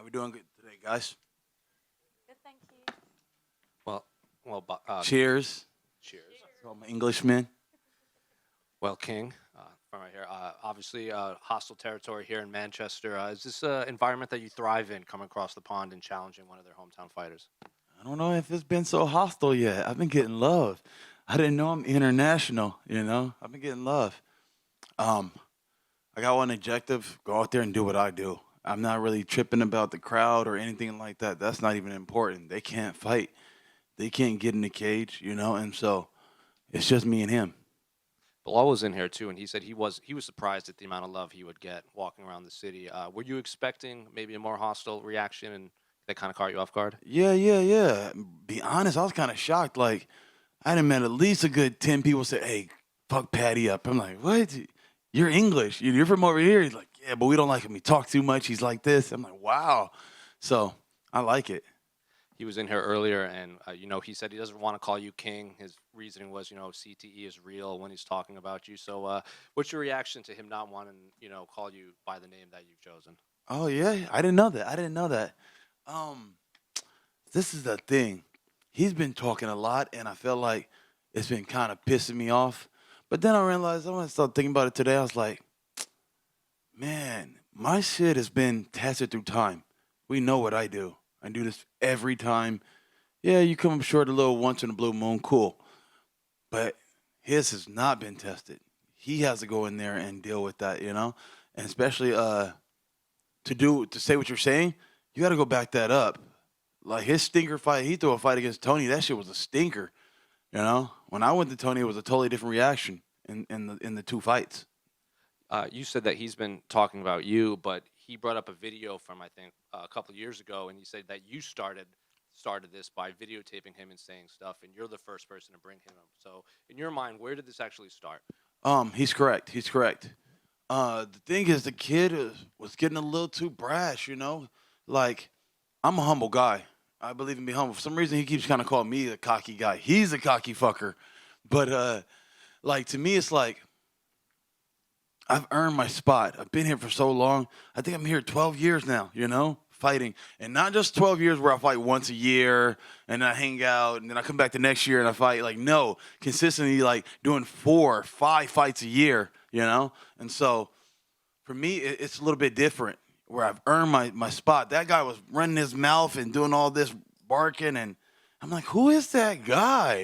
How we doing good today, guys? Good, thank you. Cheers. Cheers. To all my Englishmen. Well, King, from right here, obviously hostile territory here in Manchester. Is this an environment that you thrive in, coming across the pond and challenging one of their hometown fighters? I don't know if it's been so hostile yet. I've been getting love. I didn't know I'm international, I've been getting love. I got one objective, go out there and do what I do. I'm not really tripping about the crowd or anything like that. That's not even important. They can't fight. They can't get in the cage, and so it's just me and him. Bilal was in here too, and he said he was surprised at the amount of love he would get walking around the city. Were you expecting maybe a more hostile reaction, and that kind of caught you off guard? Yeah. Be honest, I was kind of shocked. Like, I done met at least a good 10 people say, hey, fuck Paddy up. I'm like, what? You're English. You're from over here. He's like, yeah, but we don't like him. He talks too much. He's like this. I'm like, wow. So I like it. He was in here earlier, and he said he doesn't want to call you King. His reasoning was, CTE is real when he's talking about you. So, what's your reaction to him not wanting, call you by the name that you've chosen? Oh yeah, I didn't know that. This is the thing. He's been talking a lot, and I feel like it's been kind of pissing me off. But then I realized, when I started thinking about it today, I was like, man, my shit has been tested through time. We know what I do. I do this every time. Yeah, you come up short a little once in a blue moon, cool. But his has not been tested. He has to go in there and deal with that, And especially to say what you're saying, you got to go back that up. Like his stinker fight, he threw a fight against Tony. That shit was a stinker, When I went to Tony, it was a totally different reaction in the two fights. You said that he's been talking about you, but he brought up a video from, I think, a couple of years ago, and he said that you started this by videotaping him and saying stuff, and you're the first person to bring him up. So, in your mind, where did this actually start? He's correct. The thing is, the kid was getting a little too brash, Like, I'm a humble guy. I believe in being humble. For some reason, he keeps kind of calling me the cocky guy. He's a cocky fucker. But, to me, it's like, I've earned my spot. I've been here for so long. I think I'm here 12 years now, fighting. And not just 12 years where I fight once a year and I hang out and then I come back the next year and I fight. Like, no, consistently, like, doing 4 or 5 fights a year, And so, for me, it's a little bit different where I've earned my spot. That guy was running his mouth and doing all this barking, and I'm like, who is that guy,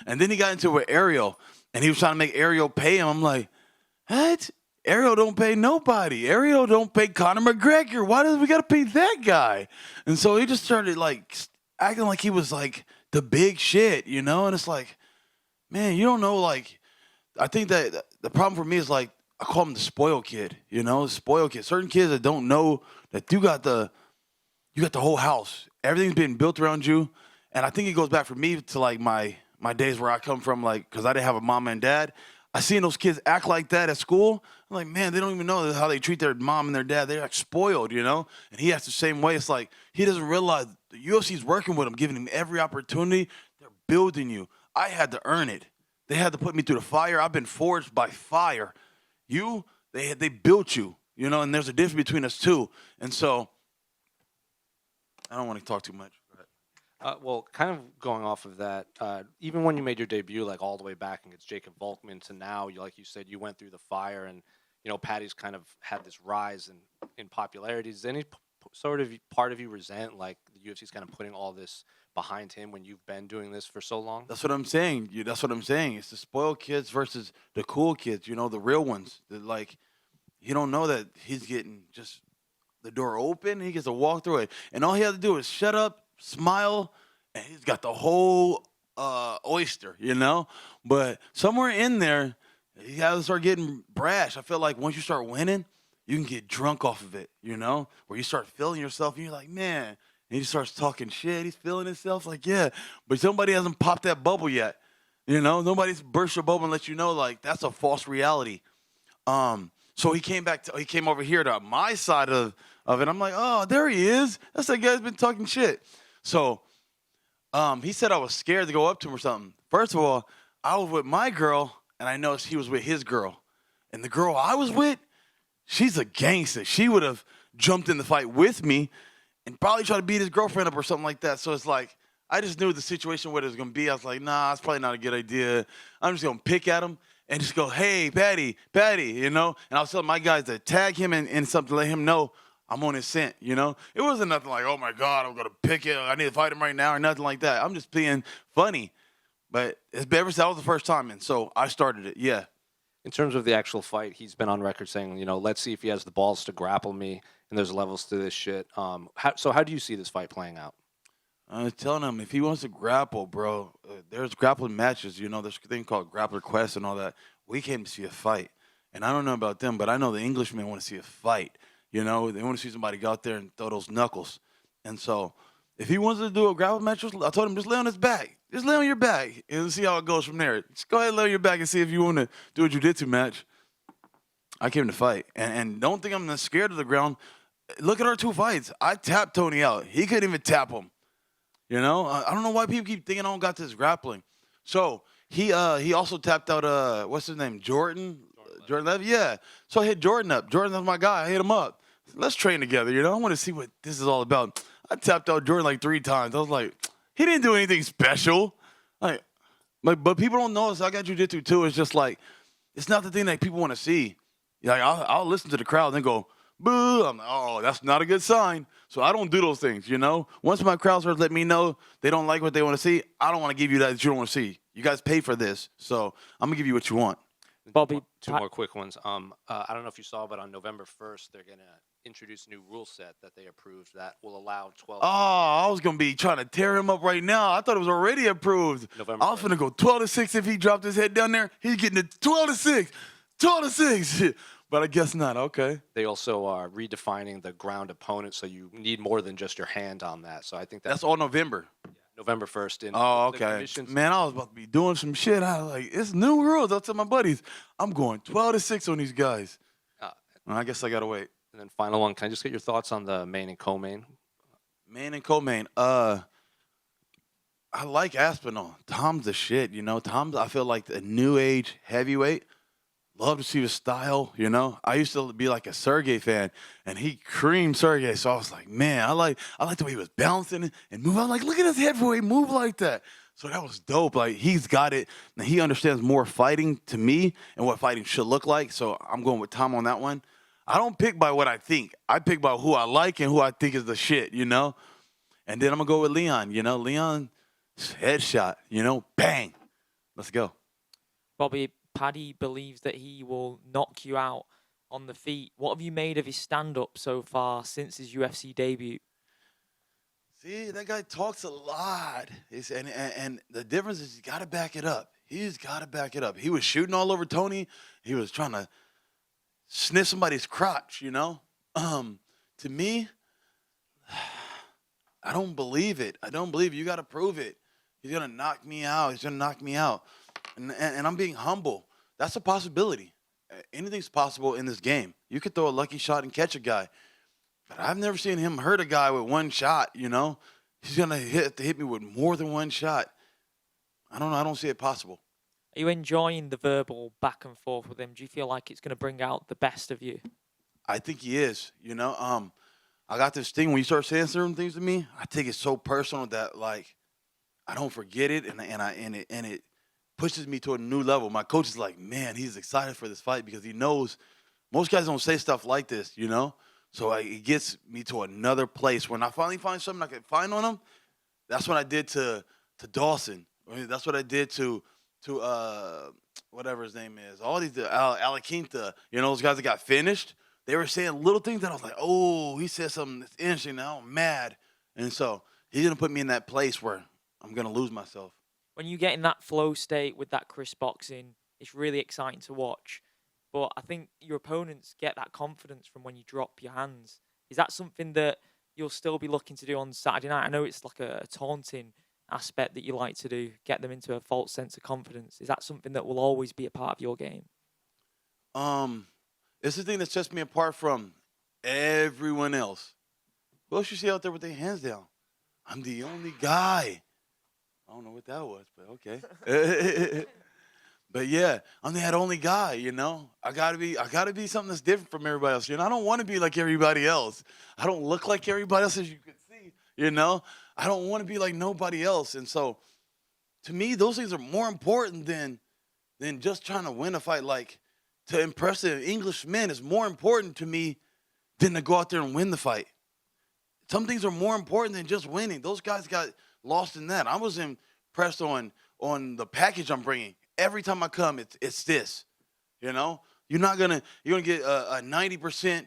And then he got into it with Ariel, and he was trying to make Ariel pay him. I'm like, what? Ariel don't pay nobody. Ariel don't pay Conor McGregor. Why do we got to pay that guy? And so he just started, like, acting like he was, like, the big shit, And it's like, man, you don't know, like, I think that the problem for me is, like, I call him the spoiled kid, the spoiled kid. Certain kids that don't know that you got the whole house. Everything's been built around you. And I think it goes back for me to, like, my days where I come from, like, because I didn't have a mom and dad. I seen those kids act like that at school. I'm like, man, they don't even know how they treat their mom and their dad. They're like spoiled, And he acts the same way. It's like he doesn't realize the UFC's working with him, giving him every opportunity. They're building you. I had to earn it. They had to put me through the fire. I've been forged by fire. They built you, and there's a difference between us too. And so I don't want to talk too much. Well, kind of going off of that, even when you made your debut, like all the way back against Jacob Volkman to now, like you said, you went through the fire, and Paddy's kind of had this rise in popularity. Does any sort of part of you resent, like, the UFC's kind of putting all this behind him when you've been doing this for so long? That's what I'm saying. That's what I'm saying. It's the spoiled kids versus the cool kids. The real ones. Like, you don't know that he's getting just the door open. He gets to walk through it, and all he has to do is shut up, smile, and he's got the whole oyster, But somewhere in there, he has to start getting brash. I feel like once you start winning, you can get drunk off of it, Where you start feeling yourself, and you're like, man. And he starts talking shit. He's feeling himself, like, yeah. But somebody hasn't popped that bubble yet, Nobody's burst your bubble and let you know, like, that's a false reality. So he came over here to my side of it. I'm like, oh, there he is. That's that guy's been talking shit. So he said I was scared to go up to him or something. First of all, I was with my girl, and I noticed he was with his girl. And the girl I was with, she's a gangster. She would have jumped in the fight with me and probably try to beat his girlfriend up or something like that. So it's like, I just knew the situation what it was going to be. I was like, nah, it's probably not a good idea. I'm just going to pick at him and just go, hey, Paddy, you know? And I was telling my guys to tag him in something to let him know I'm on his scent, you know? It wasn't nothing like, oh, my God, I'm going to pick it. I need to fight him right now or nothing like that. I'm just being funny. But ever since that was the first time, and so I started it, yeah. In terms of the actual fight, he's been on record saying, you know, let's see if he has the balls to grapple me, and there's levels to this shit. So how do you see this fight playing out? I was telling him if he wants to grapple, bro, there's grappling matches. You know, there's a thing called Grappler Quest and all that. We came to see a fight. And I don't know about them, but I know the Englishmen want to see a fight. You know, they want to see somebody go out there and throw those knuckles. And so if he wants to do a grappling match, I told him just lay on his back. Just lay on your back and see how it goes from there. Just go ahead and lay on your back and see if you want to do a jiu-jitsu match. I came to fight. And don't think I'm scared of the ground. Look at our 2 fights. I tapped Tony out. He couldn't even tap him. You know, I don't know why people keep thinking I don't got this grappling. So he also tapped out what's his name, Jordan Levy. Yeah. So I hit Jordan up. Jordan's my guy. I hit him up. Let's train together. You know, I want to see what this is all about. I tapped out Jordan like 3 times. I was like, he didn't do anything special. Like, but people don't know this. I got jiu-jitsu too. It's just like, it's not the thing that people want to see. Like I'll listen to the crowd and then go, boo. I'm like, oh, that's not a good sign. So I don't do those things, you know? Once my crowd starts letting me know they don't like what they want to see, I don't want to give you that you don't want to see. You guys pay for this, so I'm going to give you what you want. Bobby, Two more quick ones. I don't know if you saw, but on November 1st, they're going to introduce a new rule set that they approved that will allow 12. Oh, I was going to be trying to tear him up right now. I thought it was already approved. November I was going to go 12-6 if he dropped his head down there. He's getting it 12-6. 12-6. But I guess not. Okay. They also are redefining the ground opponent, so you need more than just your hand on that. So I think That's all November. November 1st. In Oh, the okay. commissions. Man, I was about to be doing some shit. I was like, it's new rules. I'll tell my buddies, I'm going 12-6 on these guys. I guess I got to wait. And then final one, can I just get your thoughts on the main and co-main? Main and co-main. I like Aspinall. Tom's the shit, you know. Tom's, I feel like, the new age heavyweight. Love to see his style, you know. I used to be like a Sergey fan, and he creamed Sergey. So I was like, man, I like the way he was bouncing and moving. I'm like, look at his heavyweight move like that. So that was dope. Like, he's got it. And he understands more fighting to me and what fighting should look like. So I'm going with Tom on that one. I don't pick by what I think. I pick by who I like and who I think is the shit, you know. And then I'm going to go with Leon, you know. Leon, headshot, you know, bang. Let's go. Bobby, Paddy believes that he will knock you out on the feet. What have you made of his stand-up so far since his UFC debut? See, that guy talks a lot. And the difference is he's got to back it up. He's got to back it up. He was shooting all over Tony. He was trying to sniff somebody's crotch, you know? To me, I don't believe it. I don't believe it. You got to prove it. He's going to knock me out. He's going to knock me out. And I'm being humble. That's a possibility. Anything's possible in this game. You could throw a lucky shot and catch a guy. But I've never seen him hurt a guy with one shot, you know? He's going to hit me with more than one shot. I don't know. I don't see it possible. Are you enjoying the verbal back and forth with him? Do you feel like it's going to bring out the best of you? I think he is, you know? I got this thing when you start saying certain things to me, I take it so personal that, like, I don't forget it, and it pushes me to a new level. My coach is like, man, he's excited for this fight because he knows most guys don't say stuff like this, you know? So it gets me to another place. When I finally find something I can find on him, that's what I did to Dawson. That's what I did to whatever his name is. All these, Alaquinta, you know, those guys that got finished, they were saying little things that I was like, oh, he said something that's interesting. Now I'm mad. And so he's going to put me in that place where I'm going to lose myself. When you get in that flow state with that crisp boxing, it's really exciting to watch. But I think your opponents get that confidence from when you drop your hands. Is that something that you'll still be looking to do on Saturday night? I know it's like a taunting aspect that you like to do, get them into a false sense of confidence. Is that something that will always be a part of your game? It's the thing that sets me apart from everyone else. Who else you see out there with their hands down? I'm the only guy. I don't know what that was, but okay. But yeah, I'm that only guy, you know. I gotta be something that's different from everybody else. You know, I don't want to be like everybody else. I don't look like everybody else, as you could you know? I don't want to be like nobody else. And so to me, those things are more important than just trying to win a fight. Like, to impress the English men is more important to me than to go out there and win the fight. Some things are more important than just winning. Those guys got lost in that. I was impressed on the package I'm bringing. Every time I come, it's this, you know? You're gonna get a 90%,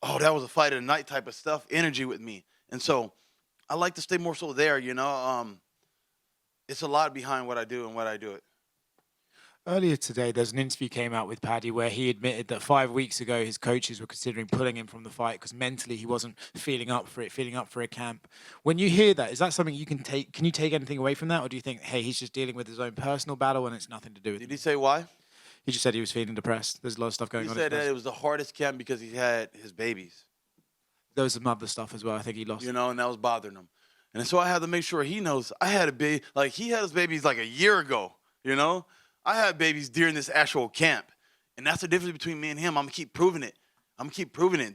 oh, that was a fight of the night type of stuff, energy with me. And so I like to stay more so there, you know? It's a lot behind what I do and what I do it. Earlier today, there's an interview came out with Paddy where he admitted that 5 weeks ago his coaches were considering pulling him from the fight because mentally he wasn't feeling up for a camp. When you hear that, is that something you can take? Can you take anything away from that, or do you think, hey, he's just dealing with his own personal battle and it's nothing to do with Did me? he say why? He just said he was feeling depressed. There's a lot of stuff going He on. said that it was the hardest camp because he had his babies, There was some other stuff as well. I think he lost. you know, and that was bothering him. And so I had to make sure he knows I had a baby. Like, he had his babies like a year ago, you know? I had babies during this actual camp. And that's the difference between me and him. I'm going to keep proving it.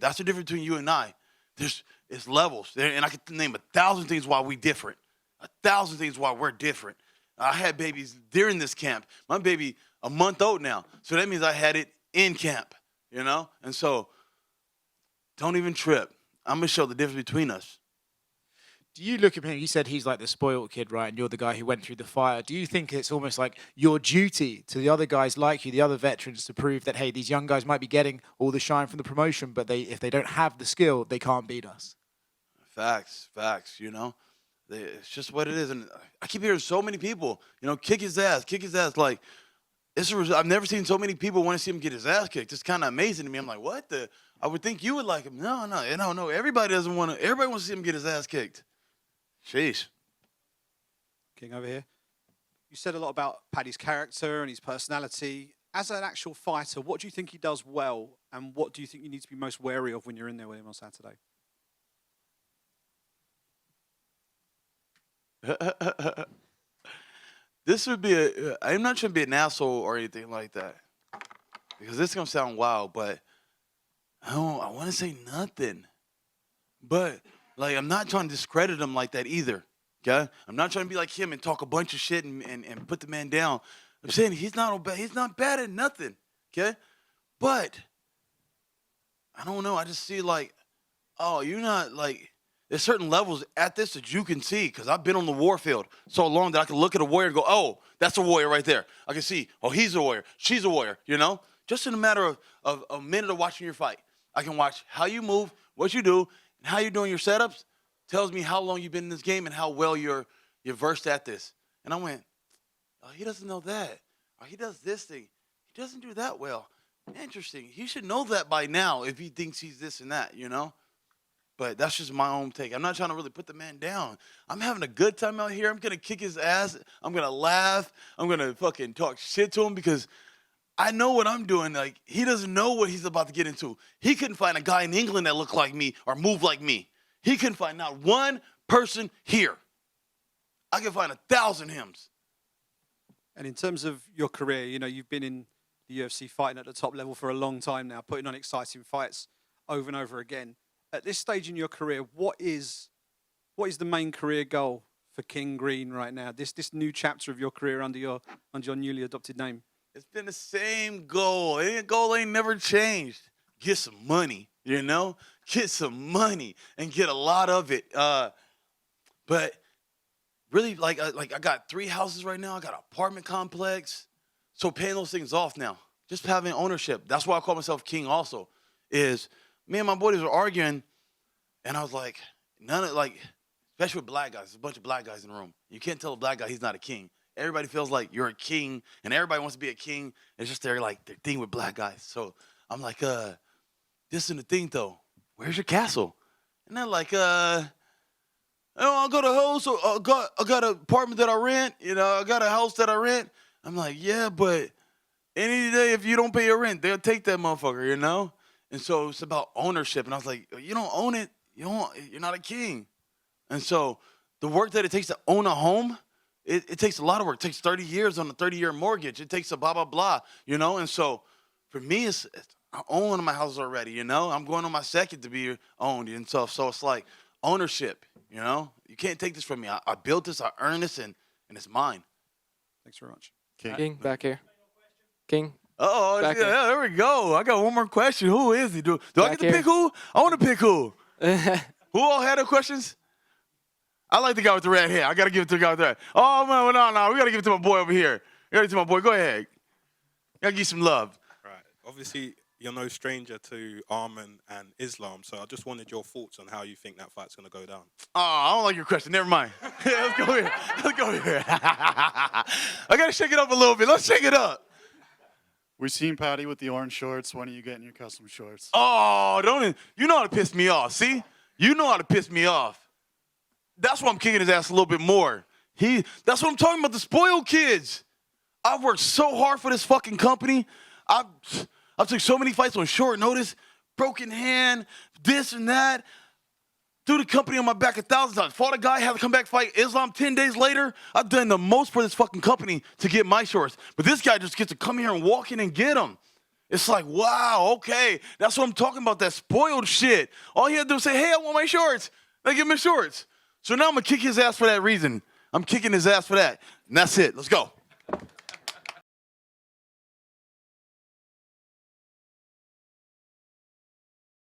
That's the difference between you and I. It's levels. And I could name 1,000 things why we different. 1,000 things why we're different. I had babies during this camp. My baby a month old now. So that means I had it in camp, you know? And so don't even trip. I'm going to show the difference between us. Do you look at him? You said he's like the spoiled kid, right? And you're the guy who went through the fire. Do you think it's almost like your duty to the other guys like you, the other veterans, to prove that, hey, these young guys might be getting all the shine from the promotion, but if they don't have the skill, they can't beat us? Facts, you know? It's just what it is. And I keep hearing so many people, you know, kick his ass. Like, I've never seen so many people want to see him get his ass kicked. It's kind of amazing to me. I'm like, what the? I would think you would like him. No. Everybody wants to see him get his ass kicked. Sheesh. King over here. You said a lot about Paddy's character and his personality. As an actual fighter, what do you think he does well, and what do you think you need to be most wary of when you're in there with him on Saturday? This would be I'm not trying to be an asshole or anything like that, because this is going to sound wild, but I want to say nothing. But, like, I'm not trying to discredit him like that either, okay? I'm not trying to be like him and talk a bunch of shit and put the man down. I'm saying he's not bad at nothing, okay? But I don't know. I just see, like, oh, you're not, like, there's certain levels at this that you can see, because I've been on the war field so long that I can look at a warrior and go, oh, that's a warrior right there. I can see, oh, he's a warrior. She's a warrior, you know? Just in a matter of a minute of watching your fight. I can watch how you move, what you do, and how you're doing your setups. Tells me how long you've been in this game and how well you're versed at this. And I went, oh, he doesn't know that. Or he does this thing. He doesn't do that well. Interesting. He should know that by now if he thinks he's this and that, you know? But that's just my own take. I'm not trying to really put the man down. I'm having a good time out here. I'm going to kick his ass. I'm going to laugh. I'm going to fucking talk shit to him because I know what I'm doing. Like, he doesn't know what he's about to get into. He couldn't find a guy in England that looked like me or moved like me. He couldn't find not one person here. I can find 1,000 hymns. And in terms of your career, you know, you've been in the UFC fighting at the top level for a long time now, putting on exciting fights over and over again. At this stage in your career, what is the main career goal for King Green right now? This new chapter of your career under your newly adopted name. It's been the same goal. The goal ain't never changed. Get some money, you know? Get some money and get a lot of it. But really, like I got 3 houses right now. I got an apartment complex. So paying those things off now, just having ownership. That's why I call myself king also, is me and my boys were arguing, and I was like, especially with black guys. There's a bunch of black guys in the room. You can't tell a black guy he's not a king. Everybody feels like you're a king, and everybody wants to be a king. It's just their thing with black guys. So I'm like, this isn't the thing, though. Where's your castle? And they're like, I got a house. I got an apartment that I rent. You know, I got a house that I rent. I'm like, yeah, but any day if you don't pay your rent, they'll take that motherfucker, you know? And so it's about ownership. And I was like, you don't own it. You're not a king. And so the work that it takes to own a home, it takes a lot of work. It takes 30 years on a 30-year mortgage. It takes a blah, blah, blah, you know? And so for me, I own one of my houses already, you know? I'm going on my second to be owned and stuff. So it's like ownership. You know, you can't take this from me. I built this, I earned this, and it's mine. Thanks very much. King, back here. King. Oh, yeah, Back here. there we go. I got one more question. Who is he? Do I Back get to here. pick who? I want to pick who. Who all had the questions? I like the guy with the red hair. I got to give it to the guy with the red. Oh, man, no. We got to give it to my boy over here. We got to give it to my boy. Go ahead. Got to give you some love. Right. Obviously, you're no stranger to Arman and Islam, so I just wanted your thoughts on how you think that fight's going to go down. Oh, I don't like your question. Never mind. Let's go here. Let's go here. I got to shake it up a little bit. Let's shake it up. We've seen Paddy with the orange shorts. When are you getting your custom shorts? Oh, you know how to piss me off. See? You know how to piss me off. That's why I'm kicking his ass a little bit more. That's what I'm talking about, the spoiled kids. I've worked so hard for this fucking company. I took so many fights on short notice, broken hand, this and that. Threw the company on my back 1,000 times. Fought a guy, had to come back fight Islam 10 days later. I've done the most for this fucking company to get my shorts. But this guy just gets to come here and walk in and get them. It's like, wow, okay. That's what I'm talking about, that spoiled shit. All he had to do was say, hey, I want my shorts. They give me shorts. So now I'm going to kick his ass for that reason. I'm kicking his ass for that. And that's it. Let's go.